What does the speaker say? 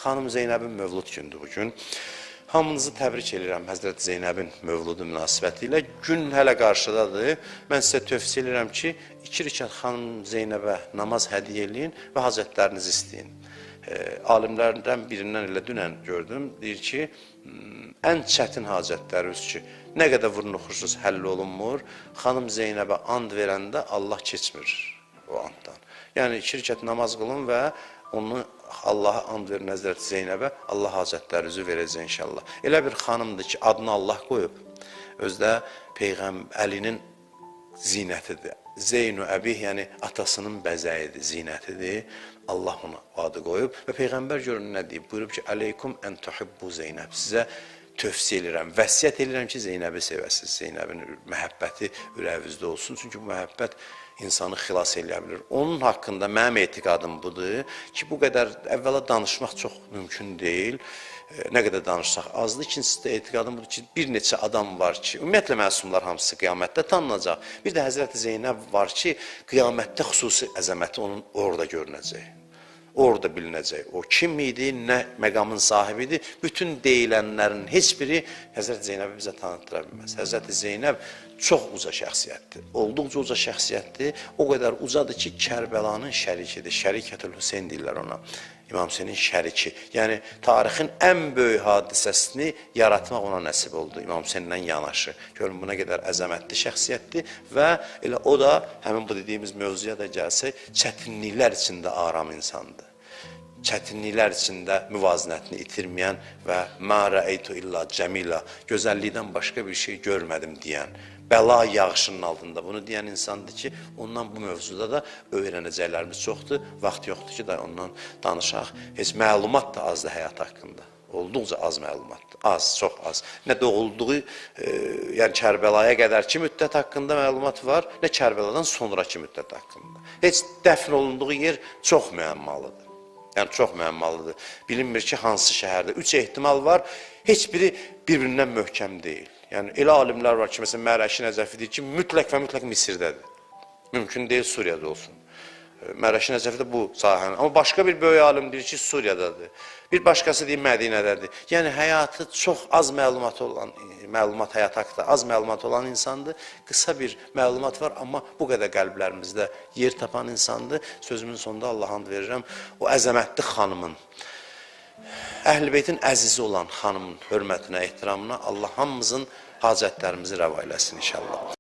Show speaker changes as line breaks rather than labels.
Xanım Zeynəbin mövlud gündür bugün. Hamınızı təbrik edirəm Həzrət Zeynəbin mövludu münasibəti ilə. Gün hələ qarşıdadır. Mən sizə tövsiyə edirəm ki, 2 rükət xanım Zeynəbə namaz hədiyyə eləyin və hacətlərinizi istəyin. Alimlərdən birindən elə dünən gördüm, deyir ki, ən çətin hacətləriniz ki, nə qədər vurnuxursuz həll olunmur, xanım Zeynəbə and verəndə Allah keçmir o anddan. Yəni 2 rükət namaz qılın və onu Allaha and verin Həzrət Zeynəbə, Allah hacətlərinizi verəcək inşallah. Elə bir xanımdır ki, adını Allah qoyub, özdə Əlinin zinətidir. Zeynu əbih, yəni atasının bəzəyidir, zinətidir. Allah ona adı qoyub və Peyğəmbər görün nə deyib? Buyurub ki, Əleykum ən tuhibbu Zeynəb. Sizə tövsiyə edirəm, vəsiyyət edirəm ki, Zeynəbi sevəsiniz. Zeynəbin məhəbbəti ürəyinizdə olsun. Çünki bu məhəbbət insanı xilas eləyə bilir. Onun haqqında mənim etiqadım budur ki, bu qədər əvvəla danışmaq çox mümkün deyil. Nə qədər danışsaq azdır. İkincisi də etiqadım budur ki, bir neçə adam var ki, ümumiyyətlə məsumlar hamısı qiyamətdə tanınacaq. Bir də Həzrəti Zeynəb var ki, qiyamətdə xüsusi əzəməti onun orada görünəcək. Orada bilinəcək. O kim idi, nə məqamın sahibidir. Bütün deyilənlərin heç biri Həzrəti Zeynəbi bizə tanıtdıra bilməz. Həzrəti Zeynəb çox uca şəxsiyyətdir. Olduqca uca şəxsiyyətdir. O qədər ucadır ki, Kərbəlanın şərikidir. Şərikətül Hüseyn deyirlər ona. İmam Hüseynin şəriki. Yəni, tarixin ən böyük hadisəsini yaratmaq ona nəsib oldu. İmam Hüseynlə yanaşı. Görün, buna qədər əzəmətli şəxsiyyətdir və elə o da, həmin bu dediyimiz mövzuya da gəlsək, çətinliklər içində aram insandır. Çətinliklər içində müvazinətini itirməyən və mə rəeytu illa cəmila, gözəllikdən başqa bir şey görmədim deyən, bəla yağışının altında bunu deyən insandır ki, ondan bu mövzuda da öyrənəcəklərimiz çoxdur, vaxt yoxdur ki, da ondan danışaq. Heç məlumat da azdır həyat haqqında. Olduqca az məlumatdır. Az, çox az. Nə doğulduğu, yəni Kərbəlaya qədərki müddət haqqında məlumat var, nə Kərbeladan sonraki müddət haqqında. Heç dəfn olunduğu yer çox müəmmalıdır. Yəni, çox müəmmalıdır. Bilinmir ki, hansı şəhərdə. 3 ehtimal var, heç biri bir-birindən möhkəm deyil. Yəni, elə alimlər var ki, məsələn, Mərəşi Nəcəfi deyir ki, mütləq və mütləq Misirdədir. Mümkün deyil, Suriyada olsun. Mərəşi Nəcəfi də bu sahənin. Amma başqa bir böyük alim deyir ki, Suriyadadır. Bir başqası deyir, Mədinədədir. Yəni, həyatı çox az məlumat olan, məlumat həyat haqqında az məlumat olan insandır. Qısa bir məlumat var, amma bu qədər qəlblərimizdə yer tapan insandır. Sözümün sonunda Allah and verirəm, o əzəmətli xanımın, Əhl-i Beytin əzizi olan xanımın hörmətinə, ehtiramına Allah hamımızın hacətlərimizi rəva eləsin inşallah.